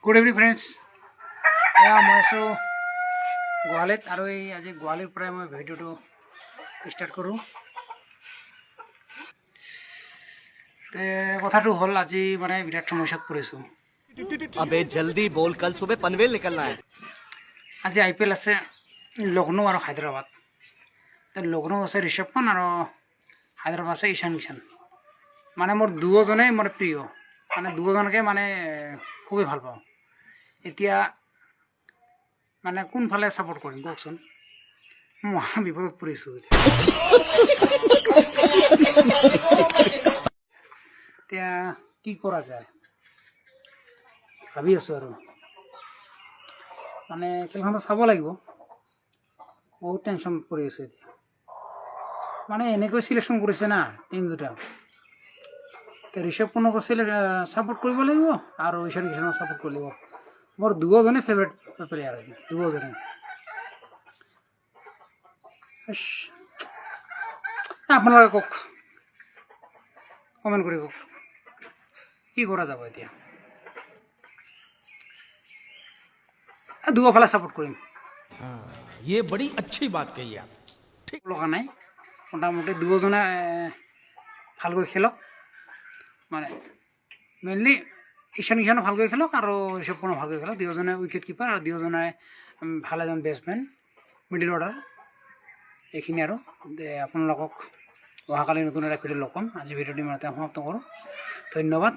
Good evening friends. এয়া মই আছোঁ গোৱালিত আৰু এই আজি গোৱালিৰ পৰাই মই ভিডিঅ'টো ষ্টাৰ্ট কৰোঁ। কথাটো হ'ল আজি মানে বিৰাট সমস্যাত পৰিছোঁ। अबे जल्दी बोल, कल सुबह पनवेल निकलना है। আজি IPL আছে লক্ষ্ণৌ আৰু হায়দৰাবাদ। লক্ষ্ণৌ আছে ঋষভ পান্ত আৰু হায়দৰাবাদ আছে ঈশান কিষাণ। মানে মোৰ দুয়োজনেই মোৰ প্ৰিয়, মানে দুয়োজনকে মানে খুবেই ভাল পাওঁ। এতিয়া মানে কোনফালে ছাপোৰ্ট কৰিম কওকচোন, মই বিপদত পৰিছোঁ। এতিয়া কি কৰা যায় ভাবি আছোঁ আৰু মানে খেলখনটো চাব লাগিব। বহুত টেনশ্যন পৰি আছোঁ এতিয়া, মানে এনেকৈ চিলেকশ্যন কৰিছে না টিম দুটা। ঋষভ পন্তক ছাপোৰ্ট কৰিব লাগিব আৰু ঈশান কিষাণক ছাপোৰ্ট কৰিব লাগিব। মোৰ দুয়োজনে ফেভৰেট প্লেয়াৰ হয়, দুয়োজনে। আপোনালোকে কওক, কমেণ্ট কৰি কওক কি কৰা যাব এতিয়া। দুয়োফালে ছাপোৰ্ট কৰিম, ये बड़ी अच्छी बात कही आप। লগা নাই। মোটামুটি দুয়োজনে ভালকৈ খেলক, মানে মেইনলি ঈশান কিষাণো ভালকৈ খেলক আৰু ঋষভ পন্তো ভালকৈ খেলক। দুয়োজনে উইকেট কিপাৰ আৰু দুয়োজনে ভাল এজন বেটছমেন, মিডিল অৰ্ডাৰ। এইখিনি আৰু আপোনালোকক অহাকালি নতুন এটা ভিডিঅ' লগ পাম। আজি ভিডিঅ'টি ইমানতে সমাপ্ত কৰোঁ। ধন্যবাদ।